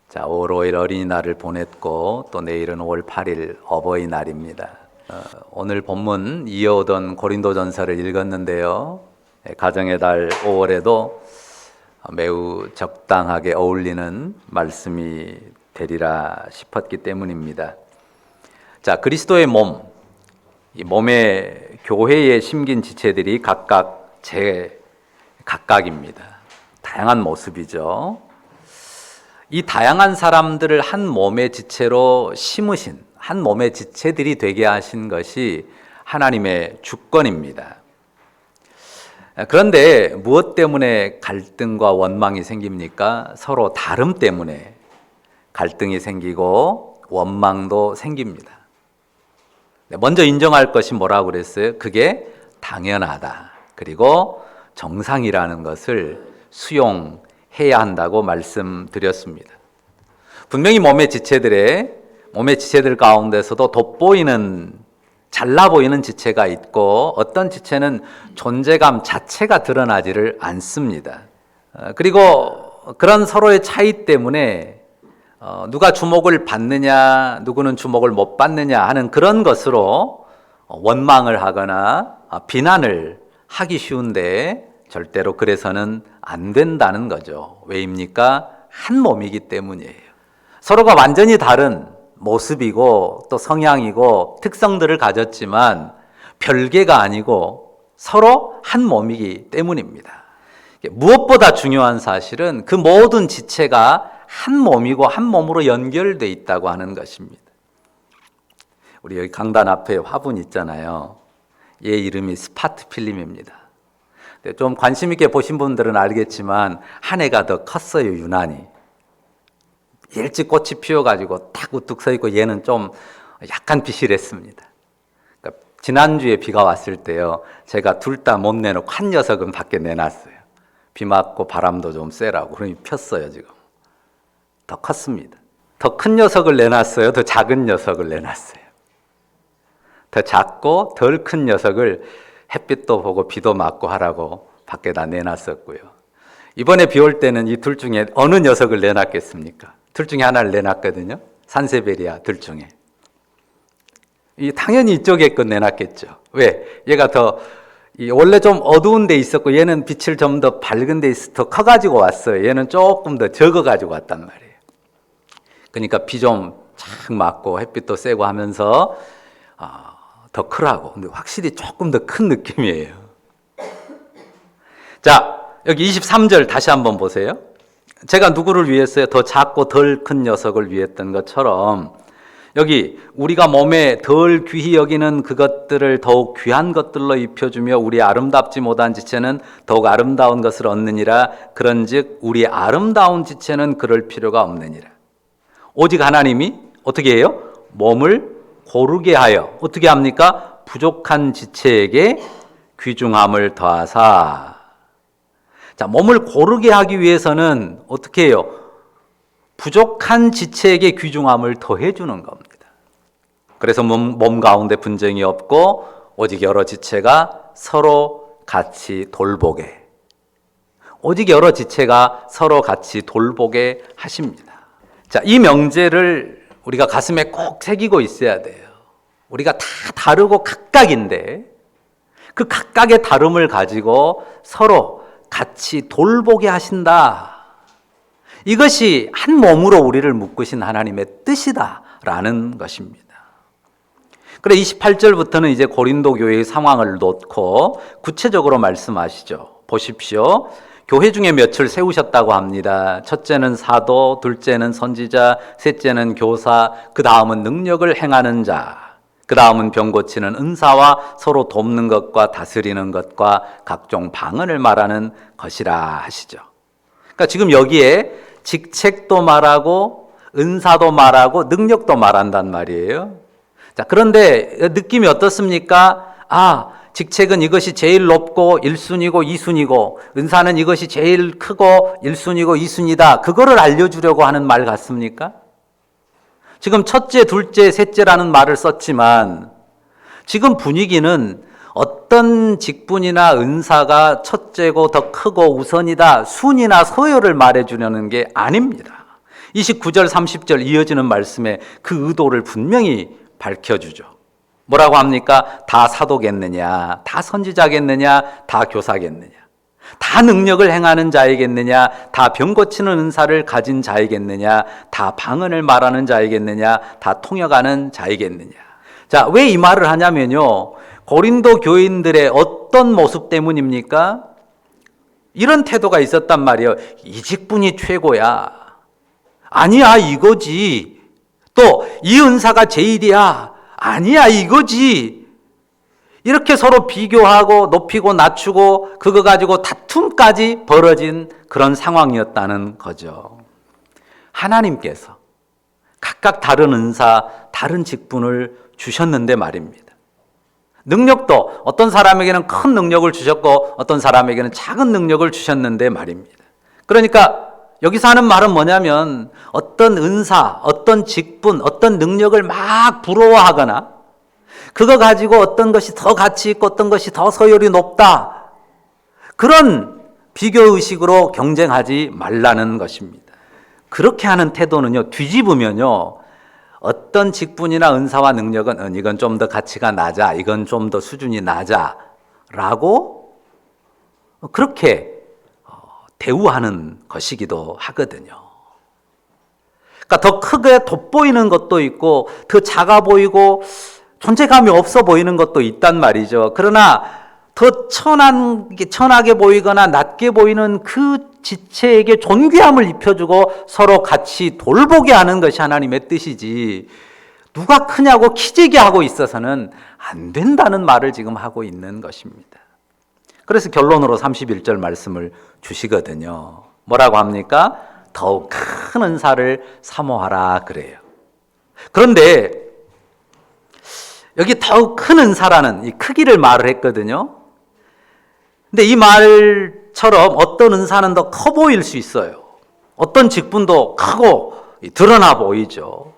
자, 5월 5일 어린이날을 보냈고 또 내일은 5월 8일 어버이날입니다. 오늘 본문 이어오던 고린도전서를 읽었는데요. 가정의 달 5월에도 매우 적당하게 어울리는 말씀이 되리라 싶었기 때문입니다. 자, 그리스도의 몸, 이 몸의 교회에 심긴 지체들이 각각 각각입니다. 다양한 모습이죠. 이 다양한 사람들을 한 몸의 지체로 심으신, 한 몸의 지체들이 되게 하신 것이 하나님의 주권입니다. 그런데 무엇 때문에 갈등과 원망이 생깁니까? 서로 다름 때문에 갈등이 생기고 원망도 생깁니다. 먼저 인정할 것이 뭐라고 그랬어요? 그게 당연하다. 그리고 정상이라는 것을 수용해야 한다고 말씀드렸습니다. 분명히 몸의 지체들 가운데서도 돋보이는, 잘나 보이는 지체가 있고 어떤 지체는 존재감 자체가 드러나지를 않습니다. 그리고 그런 서로의 차이 때문에 누가 주목을 받느냐, 누구는 주목을 못 받느냐 하는 그런 것으로 원망을 하거나 비난을 하기 쉬운데 절대로 그래서는 안 된다는 거죠. 왜입니까? 한 몸이기 때문이에요. 서로가 완전히 다른 모습이고 또 성향이고 특성들을 가졌지만 별개가 아니고 서로 한 몸이기 때문입니다. 무엇보다 중요한 사실은 그 모든 지체가 한 몸이고 한 몸으로 연결되어 있다고 하는 것입니다. 우리 여기 강단 앞에 화분 있잖아요. 얘 이름이 스파트 필름입니다. 좀 관심 있게 보신 분들은 알겠지만 한 해가 더 컸어요, 유난히. 일찍 꽃이 피어가지고 딱 우뚝 서 있고 얘는 좀 약간 비실했습니다. 그러니까 지난주에 비가 왔을 때요, 제가 둘 다 못 내놓고 한 녀석은 밖에 내놨어요. 비 맞고 바람도 좀 쐬라고. 그러니 폈어요, 지금. 더 컸습니다. 더 큰 녀석을 내놨어요? 더 작은 녀석을 내놨어요? 더 작고 덜 큰 녀석을 햇빛도 보고 비도 맞고 하라고 밖에다 내놨었고요. 이번에 비 올 때는 이 둘 중에 어느 녀석을 내놨겠습니까? 둘 중에 하나를 내놨거든요. 산세베리아 둘 중에. 당연히 이쪽에 거 내놨겠죠. 왜? 얘가 더 원래 좀 어두운 데 있었고 얘는 빛을 좀 더 밝은 데 있어 더 커가지고 왔어요. 얘는 조금 더 적어가지고 왔단 말이에요. 그러니까 비 좀 착 맞고 햇빛도 쐬고 하면서 더 크라고. 근데 확실히 조금 더 큰 느낌이에요. 자, 여기 23절 다시 한번 보세요. 제가 누구를 위했어요? 더 작고 덜 큰 녀석을 위했던 것처럼 여기 우리가 몸에 덜 귀히 여기는 그것들을 더욱 귀한 것들로 입혀주며 우리 아름답지 못한 지체는 더욱 아름다운 것을 얻느니라. 그런즉 우리 아름다운 지체는 그럴 필요가 없느니라. 오직 하나님이 어떻게 해요? 몸을 고르게 하여 어떻게 합니까? 부족한 지체에게 귀중함을 더하사. 자, 몸을 고르게 하기 위해서는 어떻게 해요? 부족한 지체에게 귀중함을 더해 주는 겁니다. 그래서 몸 가운데 분쟁이 없고 오직 여러 지체가 서로 같이 돌보게. 오직 여러 지체가 서로 같이 돌보게 하십니다. 자, 이 명제를 우리가 가슴에 꼭 새기고 있어야 돼요. 우리가 다 다르고 각각인데 그 각각의 다름을 가지고 서로 같이 돌보게 하신다. 이것이 한 몸으로 우리를 묶으신 하나님의 뜻이다라는 것입니다. 그래 28절부터는 이제 고린도 교회의 상황을 놓고 구체적으로 말씀하시죠. 보십시오. 교회 중에 몇을 세우셨다고 합니다. 첫째는 사도, 둘째는 선지자, 셋째는 교사, 그 다음은 능력을 행하는 자, 그 다음은 병 고치는 은사와 서로 돕는 것과 다스리는 것과 각종 방언을 말하는 것이라 하시죠. 그러니까 지금 여기에 직책도 말하고 은사도 말하고 능력도 말한단 말이에요. 자, 그런데 느낌이 어떻습니까? 직책은 이것이 제일 높고 1순위고 2순위고 은사는 이것이 제일 크고 1순위고 2순위다. 그거를 알려주려고 하는 말 같습니까? 지금 첫째, 둘째, 셋째라는 말을 썼지만 지금 분위기는 어떤 직분이나 은사가 첫째고 더 크고 우선이다, 순위나 서열을 말해주려는 게 아닙니다. 29절 30절 이어지는 말씀에 그 의도를 분명히 밝혀주죠. 뭐라고 합니까? 다 사도겠느냐, 다 선지자겠느냐, 다 교사겠느냐, 다 능력을 행하는 자이겠느냐, 다 병 고치는 은사를 가진 자이겠느냐, 다 방언을 말하는 자이겠느냐, 다 통역하는 자이겠느냐. 자, 왜 이 말을 하냐면요, 고린도 교인들의 어떤 모습 때문입니까? 이런 태도가 있었단 말이에요. 이 직분이 최고야. 아니야, 이거지. 또 이 은사가 제일이야. 아니야, 이거지. 이렇게 서로 비교하고 높이고 낮추고 그거 가지고 다툼까지 벌어진 그런 상황이었다는 거죠. 하나님께서 각각 다른 은사, 다른 직분을 주셨는데 말입니다. 능력도 어떤 사람에게는 큰 능력을 주셨고 어떤 사람에게는 작은 능력을 주셨는데 말입니다. 그러니까 여기서 하는 말은 뭐냐면 어떤 은사, 어떤 직분, 어떤 능력을 막 부러워하거나 그거 가지고 어떤 것이 더 가치 있고 어떤 것이 더 서열이 높다, 그런 비교의식으로 경쟁하지 말라는 것입니다. 그렇게 하는 태도는요, 뒤집으면요, 어떤 직분이나 은사와 능력은 이건 좀 더 가치가 낮아, 이건 좀 더 수준이 낮아 라고 그렇게 대우하는 것이기도 하거든요. 그러니까 더 크게 돋보이는 것도 있고 더 작아 보이고 존재감이 없어 보이는 것도 있단 말이죠. 그러나 더 천하게 보이거나 낮게 보이는 그 지체에게 존귀함을 입혀주고 서로 같이 돌보게 하는 것이 하나님의 뜻이지, 누가 크냐고 키재기 하고 있어서는 안 된다는 말을 지금 하고 있는 것입니다. 그래서 결론으로 31절 말씀을 주시거든요. 뭐라고 합니까? 더욱 큰 은사를 사모하라 그래요. 그런데 여기 더욱 큰 은사라는 이 크기를 말을 했거든요. 근데 이 말처럼 어떤 은사는 더 커 보일 수 있어요. 어떤 직분도 크고 드러나 보이죠.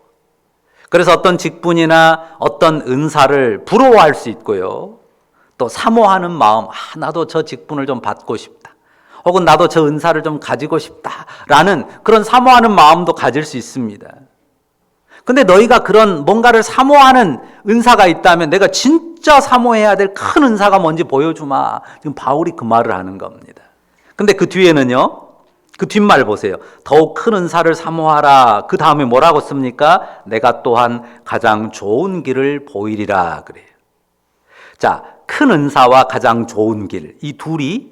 그래서 어떤 직분이나 어떤 은사를 부러워할 수 있고요. 또 사모하는 마음, 나도 저 직분을 좀 받고 싶다, 혹은 나도 저 은사를 좀 가지고 싶다라는 그런 사모하는 마음도 가질 수 있습니다. 근데 너희가 그런 뭔가를 사모하는 은사가 있다면 내가 진짜 사모해야 될 큰 은사가 뭔지 보여주마. 지금 바울이 그 말을 하는 겁니다. 근데 그 뒤에는요, 그 뒷말 보세요. 더욱 큰 은사를 사모하라. 그 다음에 뭐라고 씁니까? 내가 또한 가장 좋은 길을 보이리라 그래요. 자, 큰 은사와 가장 좋은 길, 이 둘이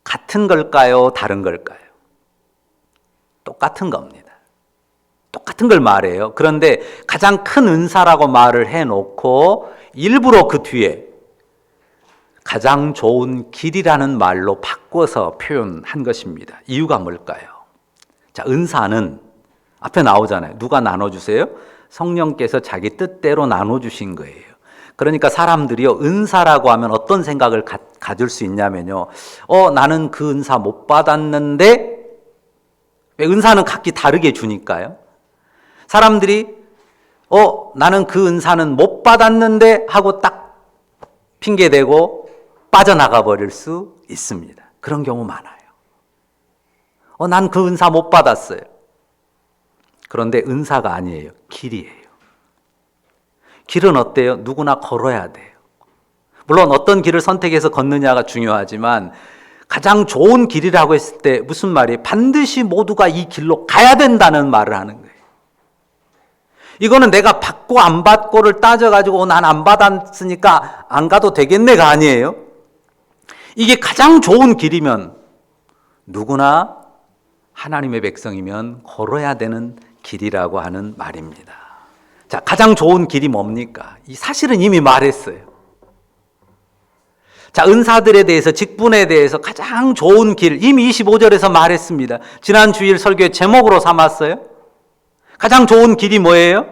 같은 걸까요? 다른 걸까요? 똑같은 겁니다. 똑같은 걸 말해요. 그런데 가장 큰 은사라고 말을 해놓고 일부러 그 뒤에 가장 좋은 길이라는 말로 바꿔서 표현한 것입니다. 이유가 뭘까요? 자, 은사는 앞에 나오잖아요. 누가 나눠주세요? 성령께서 자기 뜻대로 나눠주신 거예요. 그러니까 사람들이요, 은사라고 하면 어떤 생각을 가질 수 있냐면요, 나는 그 은사 못 받았는데, 왜 은사는 각기 다르게 주니까요. 사람들이 나는 그 은사는 못 받았는데 하고 딱 핑계대고 빠져나가 버릴 수 있습니다. 그런 경우 많아요. 난 그 은사 못 받았어요. 그런데 은사가 아니에요. 길이에요. 길은 어때요? 누구나 걸어야 돼요. 물론 어떤 길을 선택해서 걷느냐가 중요하지만 가장 좋은 길이라고 했을 때 무슨 말이에요? 반드시 모두가 이 길로 가야 된다는 말을 하는 거예요. 이거는 내가 받고 안 받고를 따져가지고 난 안 받았으니까 안 가도 되겠네가 아니에요. 이게 가장 좋은 길이면 누구나 하나님의 백성이면 걸어야 되는 길이라고 하는 말입니다. 자, 가장 좋은 길이 뭡니까? 이 사실은 이미 말했어요. 자, 은사들에 대해서, 직분에 대해서 가장 좋은 길, 이미 25절에서 말했습니다. 지난 주일 설교의 제목으로 삼았어요. 가장 좋은 길이 뭐예요?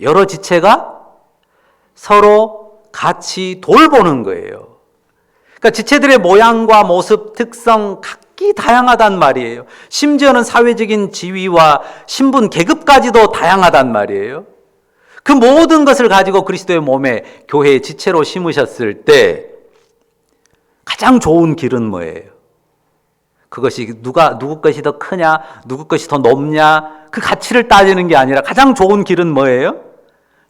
여러 지체가 서로 같이 돌보는 거예요. 그러니까 지체들의 모양과 모습, 특성 각기 다양하단 말이에요. 심지어는 사회적인 지위와 신분, 계급까지도 다양하단 말이에요. 그 모든 것을 가지고 그리스도의 몸에, 교회의 지체로 심으셨을 때 가장 좋은 길은 뭐예요? 그것이 누구 것이 더 크냐, 누구 것이 더 높냐, 그 가치를 따지는 게 아니라 가장 좋은 길은 뭐예요?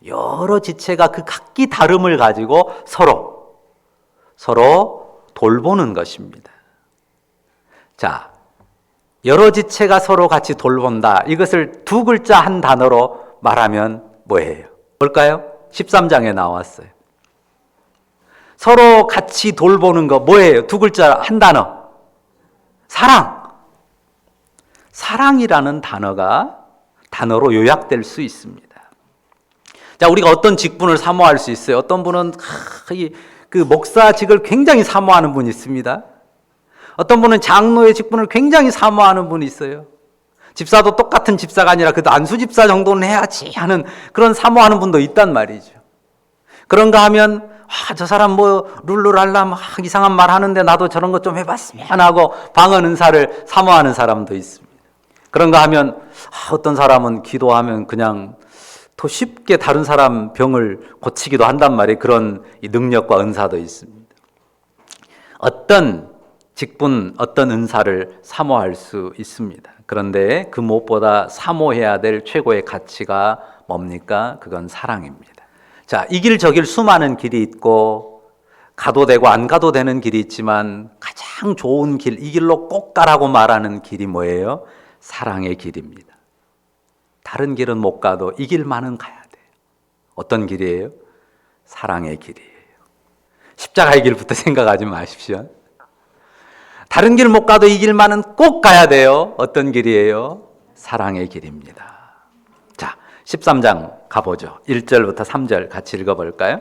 여러 지체가 그 각기 다름을 가지고 서로 돌보는 것입니다. 자, 여러 지체가 서로 같이 돌본다. 이것을 두 글자 한 단어로 말하면 뭐예요? 뭘까요? 13장에 나왔어요. 서로 같이 돌보는 거 뭐예요? 두 글자 한 단어. 사랑. 사랑이라는 단어로 요약될 수 있습니다. 자, 우리가 어떤 직분을 사모할 수 있어요? 어떤 분은 그 목사직을 굉장히 사모하는 분이 있습니다. 어떤 분은 장로의 직분을 굉장히 사모하는 분이 있어요. 집사도 똑같은 집사가 아니라 그래도 안수 집사 정도는 해야지 하는 그런 사모하는 분도 있단 말이죠. 그런가 하면 저 사람 뭐 룰루랄라 막 이상한 말 하는데 나도 저런 것 좀 해봤으면 하고 방언 은사를 사모하는 사람도 있습니다. 그런가 하면 어떤 사람은 기도하면 그냥 더 쉽게 다른 사람 병을 고치기도 한단 말이에요. 그런 능력과 은사도 있습니다. 어떤 직분, 어떤 은사를 사모할 수 있습니다. 그런데 그 무엇보다 사모해야 될 최고의 가치가 뭡니까? 그건 사랑입니다. 자, 이 길 저 길 수많은 길이 있고 가도 되고 안 가도 되는 길이 있지만 가장 좋은 길, 이 길로 꼭 가라고 말하는 길이 뭐예요? 사랑의 길입니다. 다른 길은 못 가도 이 길만은 가야 돼요. 어떤 길이에요? 사랑의 길이에요. 십자가의 길부터 생각하지 마십시오. 다른 길 못 가도 이 길만은 꼭 가야 돼요. 어떤 길이에요? 사랑의 길입니다. 자, 13장 가보죠. 1절부터 3절 같이 읽어볼까요?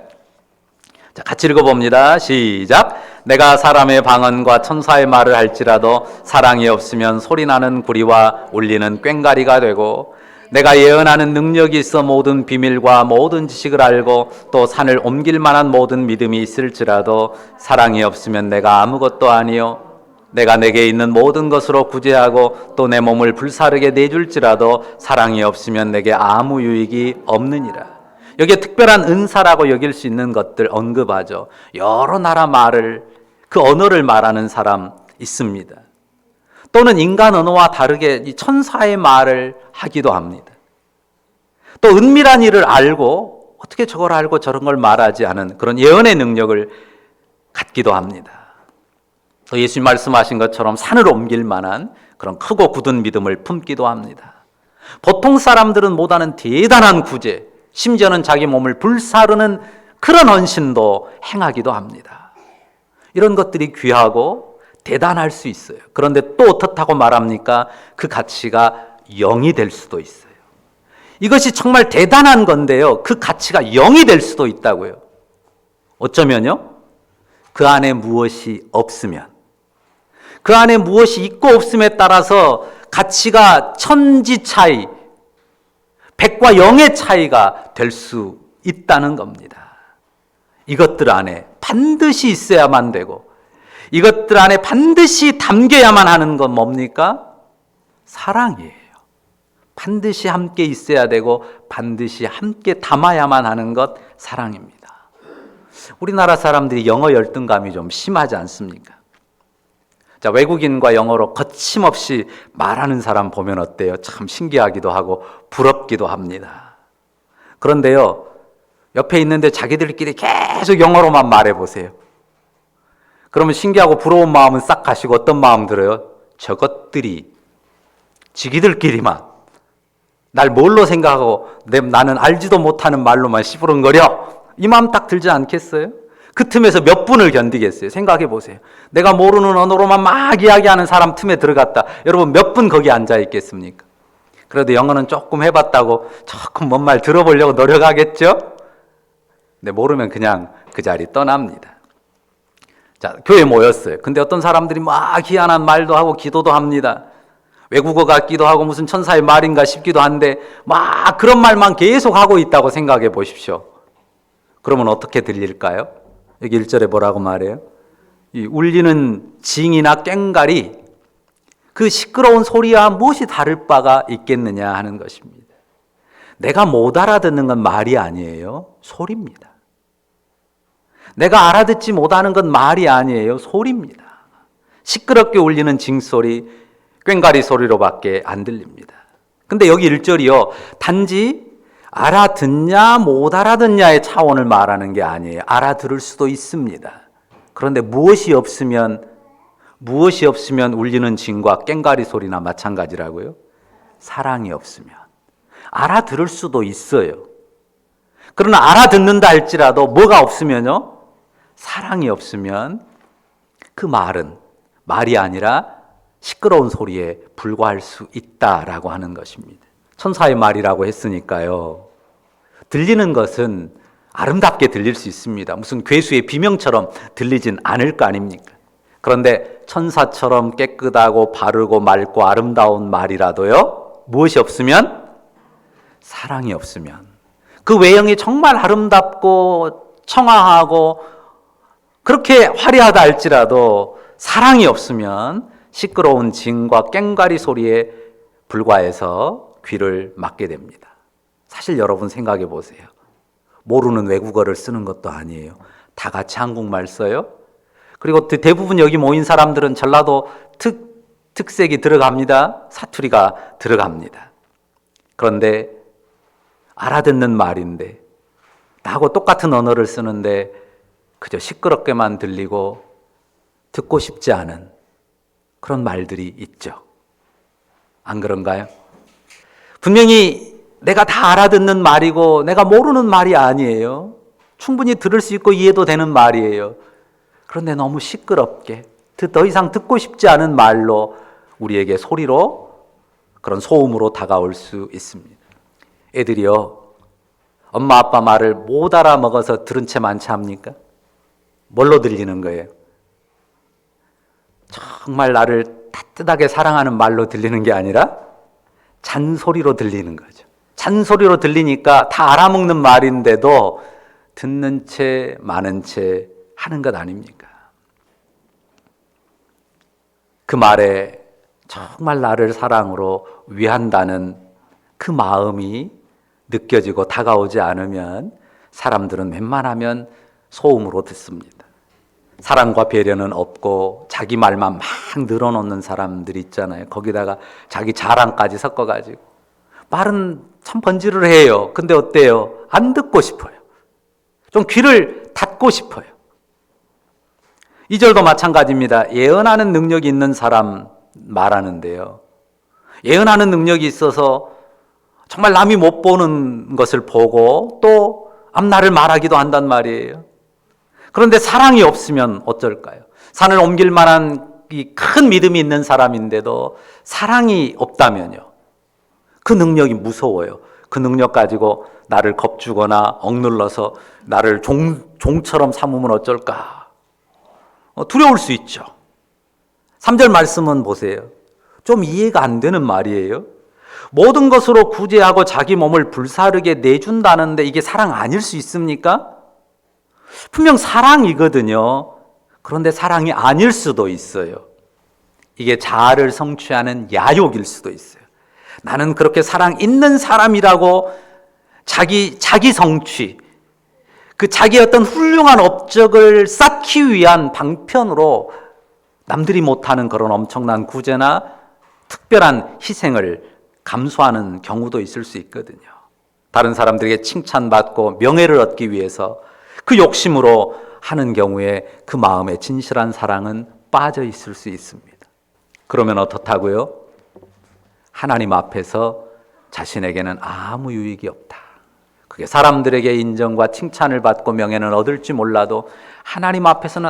자, 같이 읽어봅니다. 시작. 내가 사람의 방언과 천사의 말을 할지라도 사랑이 없으면 소리나는 구리와 울리는 꽹과리가 되고, 내가 예언하는 능력이 있어 모든 비밀과 모든 지식을 알고 또 산을 옮길 만한 모든 믿음이 있을지라도 사랑이 없으면 내가 아무것도 아니요 내가 내게 있는 모든 것으로 구제하고 또 내 몸을 불사르게 내줄지라도 사랑이 없으면 내게 아무 유익이 없느니라. 여기에 특별한 은사라고 여길 수 있는 것들 언급하죠. 여러 나라 말을, 그 언어를 말하는 사람 있습니다. 또는 인간 언어와 다르게 이 천사의 말을 하기도 합니다. 또 은밀한 일을 알고 어떻게 저걸 알고 저런 걸 말하지 않은 그런 예언의 능력을 갖기도 합니다. 또 예수님 말씀하신 것처럼 산을 옮길 만한 그런 크고 굳은 믿음을 품기도 합니다. 보통 사람들은 못하는 대단한 구제, 심지어는 자기 몸을 불사르는 그런 헌신도 행하기도 합니다. 이런 것들이 귀하고 대단할 수 있어요. 그런데 또 어떻다고 말합니까? 그 가치가 0이 될 수도 있어요. 이것이 정말 대단한 건데요. 그 가치가 0이 될 수도 있다고요. 어쩌면요? 그 안에 무엇이 없으면, 그 안에 무엇이 있고 없음에 따라서 가치가 천지 차이, 100과 0의 차이가 될 수 있다는 겁니다. 이것들 안에 반드시 있어야만 되고 이것들 안에 반드시 담겨야만 하는 건 뭡니까? 사랑이에요. 반드시 함께 있어야 되고 반드시 함께 담아야만 하는 것 사랑입니다. 우리나라 사람들이 영어 열등감이 좀 심하지 않습니까? 자, 외국인과 영어로 거침없이 말하는 사람 보면 어때요? 참 신기하기도 하고 부럽기도 합니다. 그런데요, 옆에 있는데 자기들끼리 계속 영어로만 말해보세요. 그러면 신기하고 부러운 마음은 싹 가시고 어떤 마음 들어요? 저것들이 지기들끼리만 날 뭘로 생각하고 나는 알지도 못하는 말로만 시부렁거려. 이 마음 딱 들지 않겠어요? 그 틈에서 몇 분을 견디겠어요? 생각해 보세요. 내가 모르는 언어로만 막 이야기하는 사람 틈에 들어갔다. 여러분 몇 분 거기 앉아 있겠습니까? 그래도 영어는 조금 해봤다고 조금 뭔 말 들어보려고 노력하겠죠? 근데 모르면 그냥 그 자리 떠납니다. 자, 교회 모였어요. 근데 어떤 사람들이 막 희한한 말도 하고 기도도 합니다. 외국어 같기도 하고 무슨 천사의 말인가 싶기도 한데 막 그런 말만 계속 하고 있다고 생각해 보십시오. 그러면 어떻게 들릴까요? 여기 1절에 뭐라고 말해요? 이 울리는 징이나 꽹과리, 그 시끄러운 소리와 무엇이 다를 바가 있겠느냐 하는 것입니다. 내가 못 알아듣는 건 말이 아니에요. 소리입니다. 내가 알아듣지 못하는 건 말이 아니에요. 소리입니다. 시끄럽게 울리는 징소리, 꽹과리 소리로밖에 안 들립니다. 근데 여기 1절이요. 단지 알아듣냐 못 알아듣냐의 차원을 말하는 게 아니에요. 알아들을 수도 있습니다. 그런데 무엇이 없으면 울리는 징과 꽹과리 소리나 마찬가지라고요? 사랑이 없으면. 알아들을 수도 있어요. 그러나 알아듣는다 할지라도 뭐가 없으면요? 사랑이 없으면 그 말은 말이 아니라 시끄러운 소리에 불과할 수 있다라고 하는 것입니다. 천사의 말이라고 했으니까요. 들리는 것은 아름답게 들릴 수 있습니다. 무슨 괴수의 비명처럼 들리진 않을 거 아닙니까? 그런데 천사처럼 깨끗하고 바르고 맑고 아름다운 말이라도요. 무엇이 없으면? 사랑이 없으면. 그 외형이 정말 아름답고 청아하고 그렇게 화려하다 할지라도 사랑이 없으면 시끄러운 징과 꽹과리 소리에 불과해서 귀를 막게 됩니다. 사실 여러분 생각해 보세요. 모르는 외국어를 쓰는 것도 아니에요. 다 같이 한국말 써요. 그리고 대부분 여기 모인 사람들은 전라도 특색이 들어갑니다. 사투리가 들어갑니다. 그런데 알아듣는 말인데 나하고 똑같은 언어를 쓰는데 그저 시끄럽게만 들리고 듣고 싶지 않은 그런 말들이 있죠. 안 그런가요? 분명히 내가 다 알아듣는 말이고 내가 모르는 말이 아니에요. 충분히 들을 수 있고 이해도 되는 말이에요. 그런데 너무 시끄럽게 더 이상 듣고 싶지 않은 말로 우리에게 소리로 그런 소음으로 다가올 수 있습니다. 애들이요. 엄마 아빠 말을 못 알아먹어서 들은 채 많지 합니까? 뭘로 들리는 거예요? 정말 나를 따뜻하게 사랑하는 말로 들리는 게 아니라 잔소리로 들리는 거죠. 잔소리로 들리니까 다 알아먹는 말인데도 듣는 채 많은 채 하는 것 아닙니까? 그 말에 정말 나를 사랑으로 위한다는 그 마음이 느껴지고 다가오지 않으면 사람들은 웬만하면 소음으로 듣습니다. 사랑과 배려는 없고 자기 말만 막 늘어놓는 사람들 있잖아요. 거기다가 자기 자랑까지 섞어가지고 말은 참 번지를 해요. 근데 어때요? 안 듣고 싶어요. 좀 귀를 닫고 싶어요. 2절도 마찬가지입니다. 예언하는 능력이 있는 사람 말하는데요. 예언하는 능력이 있어서 정말 남이 못 보는 것을 보고 또 앞날을 말하기도 한단 말이에요. 그런데 사랑이 없으면 어쩔까요? 산을 옮길 만한 이 큰 믿음이 있는 사람인데도 사랑이 없다면요. 그 능력이 무서워요. 그 능력 가지고 나를 겁주거나 억눌러서 나를 종처럼 삼으면 어쩔까? 두려울 수 있죠. 3절 말씀은 보세요. 좀 이해가 안 되는 말이에요. 모든 것으로 구제하고 자기 몸을 불사르게 내준다는데 이게 사랑 아닐 수 있습니까? 분명 사랑이거든요. 그런데 사랑이 아닐 수도 있어요. 이게 자아를 성취하는 야욕일 수도 있어요. 나는 그렇게 사랑 있는 사람이라고 자기 성취, 그 자기의 어떤 훌륭한 업적을 쌓기 위한 방편으로 남들이 못하는 그런 엄청난 구제나 특별한 희생을 감수하는 경우도 있을 수 있거든요. 다른 사람들에게 칭찬받고 명예를 얻기 위해서 그 욕심으로 하는 경우에 그 마음에 진실한 사랑은 빠져 있을 수 있습니다. 그러면 어떻다고요? 하나님 앞에서 자신에게는 아무 유익이 없다. 그게 사람들에게 인정과 칭찬을 받고 명예는 얻을지 몰라도 하나님 앞에서는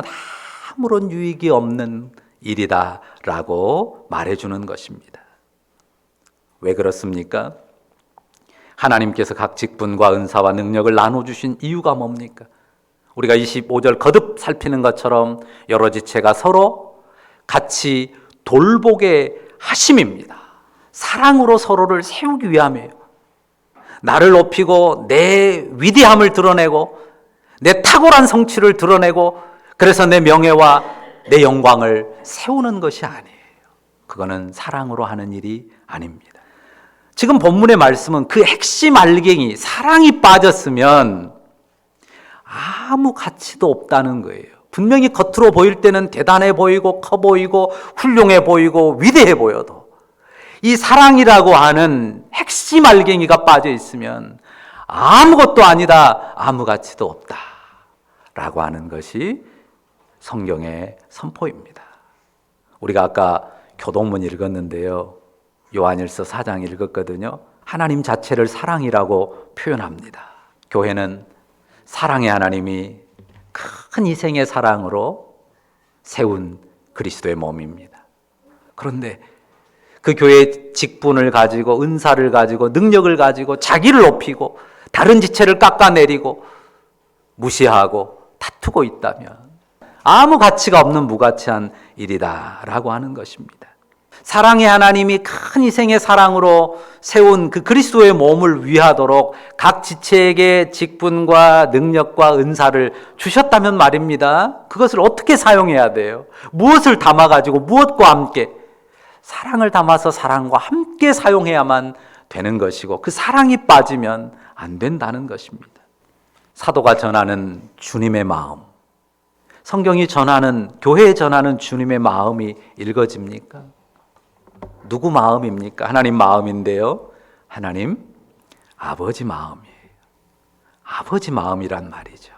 아무런 유익이 없는 일이다라고 말해주는 것입니다. 왜 그렇습니까? 하나님께서 각 직분과 은사와 능력을 나눠주신 이유가 뭡니까? 우리가 25절 거듭 살피는 것처럼 여러 지체가 서로 같이 돌보게 하심입니다. 사랑으로 서로를 세우기 위함이에요. 나를 높이고 내 위대함을 드러내고 내 탁월한 성취를 드러내고 그래서 내 명예와 내 영광을 세우는 것이 아니에요. 그거는 사랑으로 하는 일이 아닙니다. 지금 본문의 말씀은 그 핵심 알갱이 사랑이 빠졌으면 아무 가치도 없다는 거예요. 분명히 겉으로 보일 때는 대단해 보이고 커 보이고 훌륭해 보이고 위대해 보여도 이 사랑이라고 하는 핵심 알갱이가 빠져 있으면 아무것도 아니다, 아무 가치도 없다 라고 하는 것이 성경의 선포입니다. 우리가 아까 교동문 읽었는데요, 요한일서 4장 읽었거든요. 하나님 자체를 사랑이라고 표현합니다. 교회는 사랑의 하나님이 큰 희생의 사랑으로 세운 그리스도의 몸입니다. 그런데 그 교회의 직분을 가지고 은사를 가지고 능력을 가지고 자기를 높이고 다른 지체를 깎아내리고 무시하고 다투고 있다면 아무 가치가 없는 무가치한 일이다라고 하는 것입니다. 사랑의 하나님이 큰 희생의 사랑으로 세운 그 그리스도의 몸을 위하도록 각 지체에게 직분과 능력과 은사를 주셨다면 말입니다. 그것을 어떻게 사용해야 돼요? 무엇을 담아가지고 무엇과 함께? 사랑을 담아서 사랑과 함께 사용해야만 되는 것이고 그 사랑이 빠지면 안 된다는 것입니다. 사도가 전하는 주님의 마음, 성경이 전하는, 교회에 전하는 주님의 마음이 읽어집니까? 누구 마음입니까? 하나님 마음인데요, 하나님 아버지 마음이에요. 아버지 마음이란 말이죠.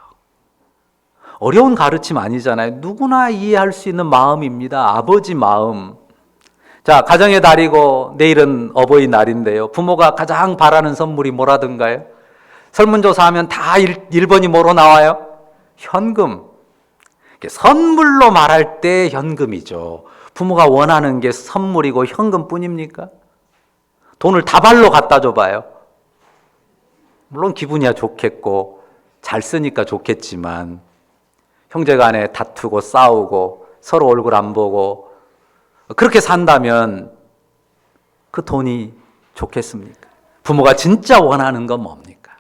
어려운 가르침 아니잖아요. 누구나 이해할 수 있는 마음입니다. 아버지 마음. 자, 가정의 달이고 내일은 어버이날인데요, 부모가 가장 바라는 선물이 뭐라든가요? 설문조사하면 다 1번이 뭐로 나와요? 현금. 선물로 말할 때 현금이죠. 부모가 원하는 게 선물이고 현금뿐입니까? 돈을 다발로 갖다 줘봐요. 물론 기분이야 좋겠고 잘 쓰니까 좋겠지만 형제간에 다투고 싸우고 서로 얼굴 안 보고 그렇게 산다면 그 돈이 좋겠습니까? 부모가 진짜 원하는 건 뭡니까?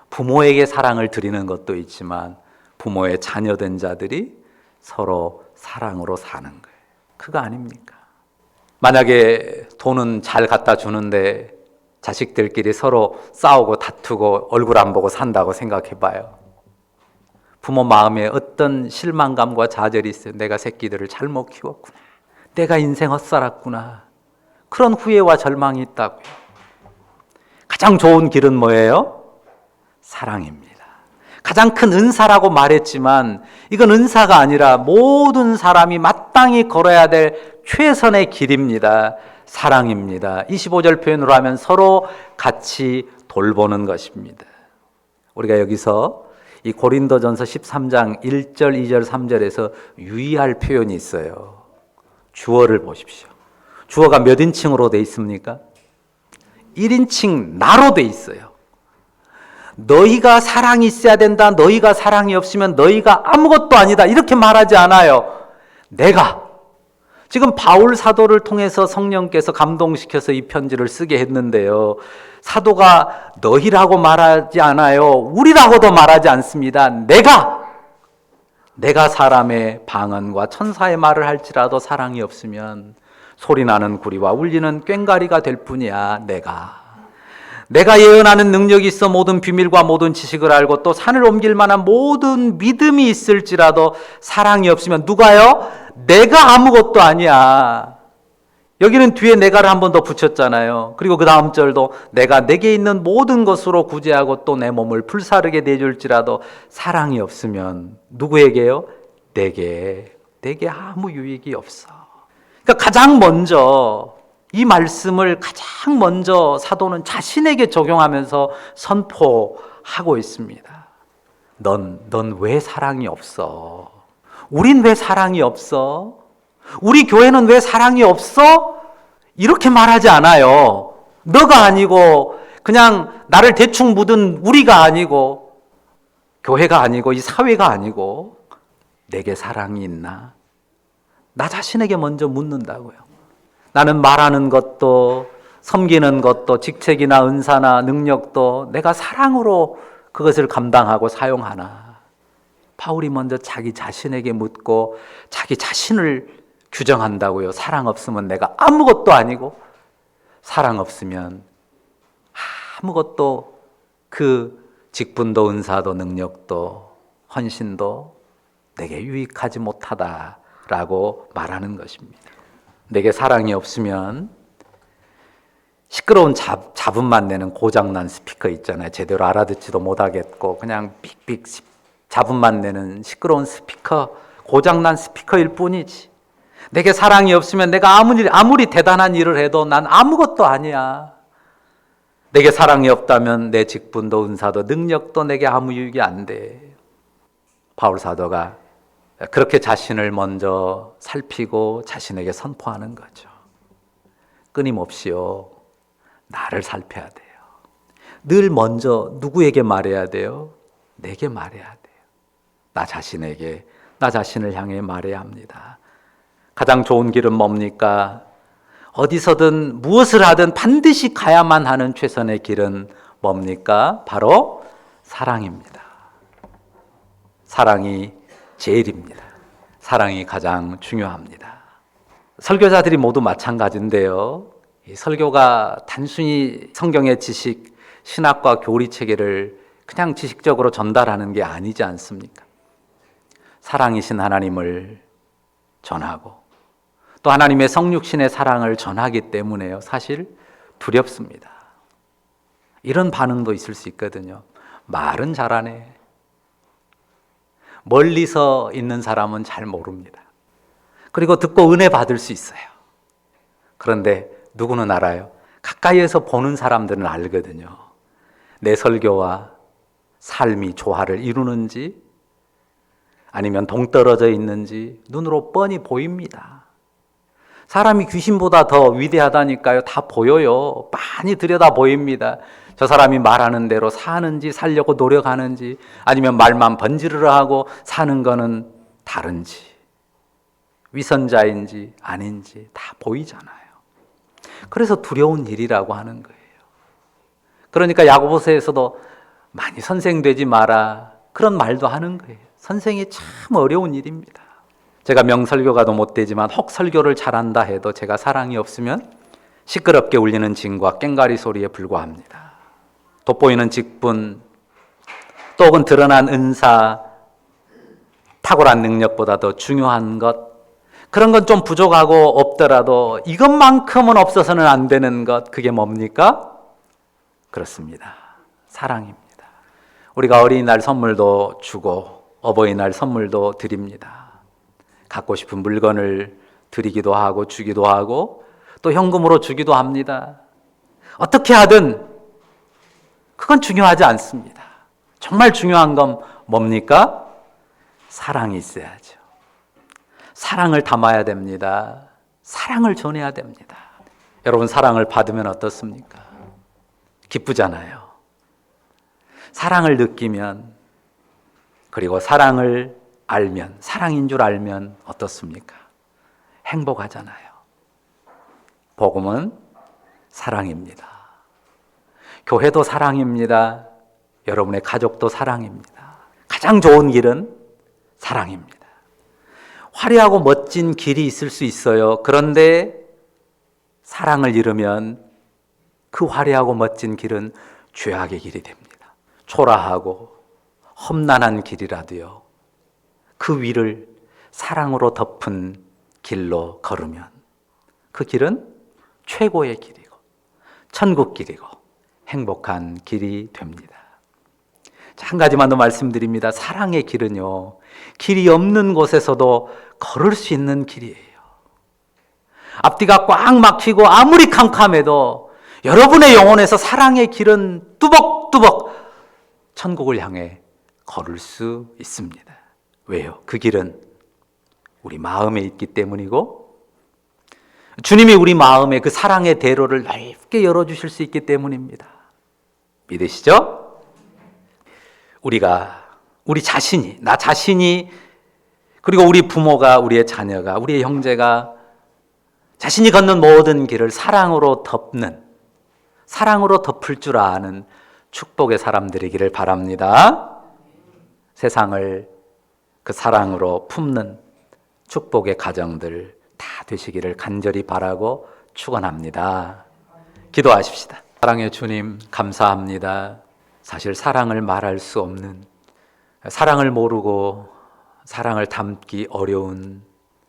부모에게 사랑을 드리는 것도 있지만 부모의 자녀된 자들이 서로 사랑으로 사는 거예요. 그거 아닙니까? 만약에 돈은 잘 갖다 주는데 자식들끼리 서로 싸우고 다투고 얼굴 안 보고 산다고 생각해 봐요. 부모 마음에 어떤 실망감과 좌절이 있어요. 내가 새끼들을 잘못 키웠구나, 내가 인생 헛살았구나, 그런 후회와 절망이 있다고요. 가장 좋은 길은 뭐예요? 사랑입니다. 가장 큰 은사라고 말했지만 이건 은사가 아니라 모든 사람이 마땅히 걸어야 될 최선의 길입니다. 사랑입니다. 25절 표현으로 하면 서로 같이 돌보는 것입니다. 우리가 여기서 이 고린도전서 13장 1절, 2절, 3절에서 유의할 표현이 있어요. 주어를 보십시오. 주어가 몇 인칭으로 돼 있습니까? 1인칭 나로 돼 있어요. 너희가 사랑이 있어야 된다, 너희가 사랑이 없으면 너희가 아무것도 아니다, 이렇게 말하지 않아요. 내가 지금 바울 사도를 통해서 성령께서 감동시켜서 이 편지를 쓰게 했는데요, 사도가 너희라고 말하지 않아요. 우리라고도 말하지 않습니다. 내가 사람의 방언과 천사의 말을 할지라도 사랑이 없으면 소리나는 구리와 울리는 꽹과리가 될 뿐이야. 내가 예언하는 능력이 있어 모든 비밀과 모든 지식을 알고 또 산을 옮길 만한 모든 믿음이 있을지라도 사랑이 없으면 누가요? 내가 아무것도 아니야. 여기는 뒤에 내가를 한 번 더 붙였잖아요. 그리고 그 다음 절도 내가 내게 있는 모든 것으로 구제하고 또 내 몸을 불사르게 내줄지라도 사랑이 없으면 누구에게요? 내게 아무 유익이 없어. 그러니까 가장 먼저 이 말씀을 가장 먼저 사도는 자신에게 적용하면서 선포하고 있습니다. 넌 왜 사랑이 없어? 우린 왜 사랑이 없어? 우리 교회는 왜 사랑이 없어? 이렇게 말하지 않아요. 너가 아니고 그냥 나를 대충 묻은 우리가 아니고 교회가 아니고 이 사회가 아니고 내게 사랑이 있나? 나 자신에게 먼저 묻는다고요. 나는 말하는 것도 섬기는 것도 직책이나 은사나 능력도 내가 사랑으로 그것을 감당하고 사용하나? 바울이 먼저 자기 자신에게 묻고 자기 자신을 규정한다고요. 사랑 없으면 내가 아무것도 아니고 사랑 없으면 아무것도 그 직분도 은사도 능력도 헌신도 내게 유익하지 못하다라고 말하는 것입니다. 내게 사랑이 없으면 시끄러운 잡음만 내는 고장난 스피커 있잖아요. 제대로 알아듣지도 못하겠고 그냥 삑삑 잡음만 내는 시끄러운 스피커, 고장난 스피커일 뿐이지. 내게 사랑이 없으면 내가 아무리 대단한 일을 해도 난 아무것도 아니야. 내게 사랑이 없다면 내 직분도 은사도 능력도 내게 아무 유익이 안 돼. 바울 사도가 그렇게 자신을 먼저 살피고 자신에게 선포하는 거죠. 끊임없이요, 나를 살펴야 돼요. 늘 먼저 누구에게 말해야 돼요? 내게 말해야 돼요. 나 자신에게, 나 자신을 향해 말해야 합니다. 가장 좋은 길은 뭡니까? 어디서든 무엇을 하든 반드시 가야만 하는 최선의 길은 뭡니까? 바로 사랑입니다. 사랑이 제일입니다. 사랑이 가장 중요합니다. 설교자들이 모두 마찬가지인데요. 이 설교가 단순히 성경의 지식, 신학과 교리 체계를 그냥 지식적으로 전달하는 게 아니지 않습니까? 사랑이신 하나님을 전하고 또 하나님의 성육신의 사랑을 전하기 때문에요. 사실 두렵습니다. 이런 반응도 있을 수 있거든요. 말은 잘하네. 멀리서 있는 사람은 잘 모릅니다. 그리고 듣고 은혜 받을 수 있어요. 그런데 누구는 알아요? 가까이에서 보는 사람들은 알거든요. 내 설교와 삶이 조화를 이루는지 아니면 동떨어져 있는지 눈으로 뻔히 보입니다. 사람이 귀신보다 더 위대하다니까요. 다 보여요. 많이 들여다 보입니다. 저 사람이 말하는 대로 사는지 살려고 노력하는지 아니면 말만 번지르르 하고 사는 거는 다른지 위선자인지 아닌지 다 보이잖아요. 그래서 두려운 일이라고 하는 거예요. 그러니까 야고보서에서도 많이 선생되지 마라 그런 말도 하는 거예요. 선생이 참 어려운 일입니다. 제가 명설교가도 못 되지만 혹 설교를 잘한다 해도 제가 사랑이 없으면 시끄럽게 울리는 징과 꽹과리 소리에 불과합니다. 돋보이는 직분, 또 혹은 드러난 은사, 탁월한 능력보다 더 중요한 것, 그런 건 좀 부족하고 없더라도 이것만큼은 없어서는 안 되는 것, 그게 뭡니까? 그렇습니다. 사랑입니다. 우리가 어린이날 선물도 주고 어버이날 선물도 드립니다. 갖고 싶은 물건을 드리기도 하고 주기도 하고 또 현금으로 주기도 합니다. 어떻게 하든 그건 중요하지 않습니다. 정말 중요한 건 뭡니까? 사랑이 있어야죠. 사랑을 담아야 됩니다. 사랑을 전해야 됩니다. 여러분 사랑을 받으면 어떻습니까? 기쁘잖아요. 사랑을 느끼면 그리고 사랑을 알면, 사랑인 줄 알면 어떻습니까? 행복하잖아요. 복음은 사랑입니다. 교회도 사랑입니다. 여러분의 가족도 사랑입니다. 가장 좋은 길은 사랑입니다. 화려하고 멋진 길이 있을 수 있어요. 그런데 사랑을 잃으면 그 화려하고 멋진 길은 죄악의 길이 됩니다. 초라하고 험난한 길이라도요. 그 위를 사랑으로 덮은 길로 걸으면 그 길은 최고의 길이고 천국 길이고 행복한 길이 됩니다. 자, 한 가지만 더 말씀드립니다. 사랑의 길은요, 길이 없는 곳에서도 걸을 수 있는 길이에요. 앞뒤가 꽉 막히고 아무리 캄캄해도 여러분의 영혼에서 사랑의 길은 뚜벅뚜벅 천국을 향해 걸을 수 있습니다. 왜요? 그 길은 우리 마음에 있기 때문이고 주님이 우리 마음에 그 사랑의 대로를 넓게 열어주실 수 있기 때문입니다. 믿으시죠? 우리 자신이, 나 자신이 그리고 우리 부모가, 우리의 자녀가, 우리의 형제가 자신이 걷는 모든 길을 사랑으로 덮을 줄 아는 축복의 사람들이기를 바랍니다. 세상을 그 사랑으로 품는 축복의 가정들 다 되시기를 간절히 바라고 축원합니다. 기도하십시다. 사랑의 주님 감사합니다. 사실 사랑을 말할 수 없는, 사랑을 모르고 사랑을 담기 어려운,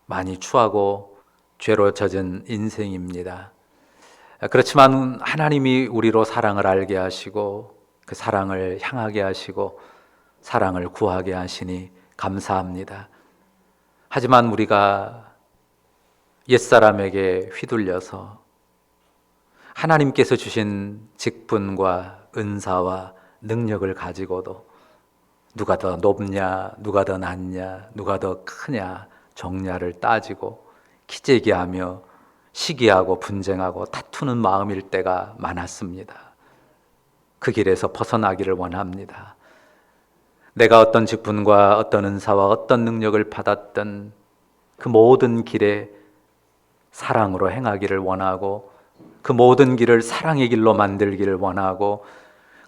많이 추하고 죄로 젖은 인생입니다. 그렇지만 하나님이 우리로 사랑을 알게 하시고 그 사랑을 향하게 하시고 사랑을 구하게 하시니 감사합니다. 하지만 우리가 옛사람에게 휘둘려서 하나님께서 주신 직분과 은사와 능력을 가지고도 누가 더 높냐, 누가 더 낮냐, 누가 더 크냐 정냐를 따지고 기재기하며 시기하고 분쟁하고 다투는 마음일 때가 많았습니다. 그 길에서 벗어나기를 원합니다. 내가 어떤 직분과 어떤 은사와 어떤 능력을 받았던 그 모든 길에 사랑으로 행하기를 원하고 그 모든 길을 사랑의 길로 만들기를 원하고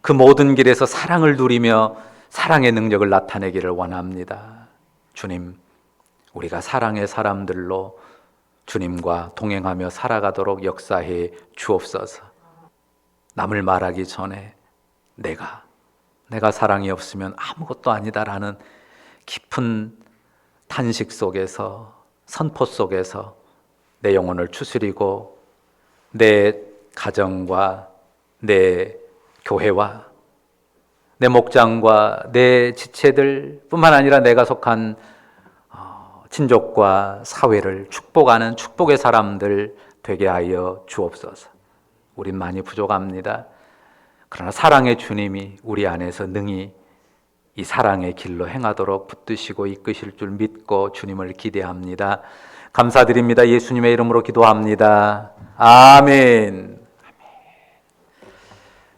그 모든 길에서 사랑을 누리며 사랑의 능력을 나타내기를 원합니다. 주님, 우리가 사랑의 사람들로 주님과 동행하며 살아가도록 역사해 주옵소서. 남을 말하기 전에 내가 사랑이 없으면 아무것도 아니다라는 깊은 탄식 속에서, 선포 속에서 내 영혼을 추스리고 내 가정과 내 교회와 내 목장과 내 지체들 뿐만 아니라 내가 속한 친족과 사회를 축복하는 축복의 사람들 되게 하여 주옵소서. 우린 많이 부족합니다. 그러나 사랑의 주님이 우리 안에서 능히 이 사랑의 길로 행하도록 붙드시고 이끄실 줄 믿고 주님을 기대합니다. 감사드립니다. 예수님의 이름으로 기도합니다. 아멘.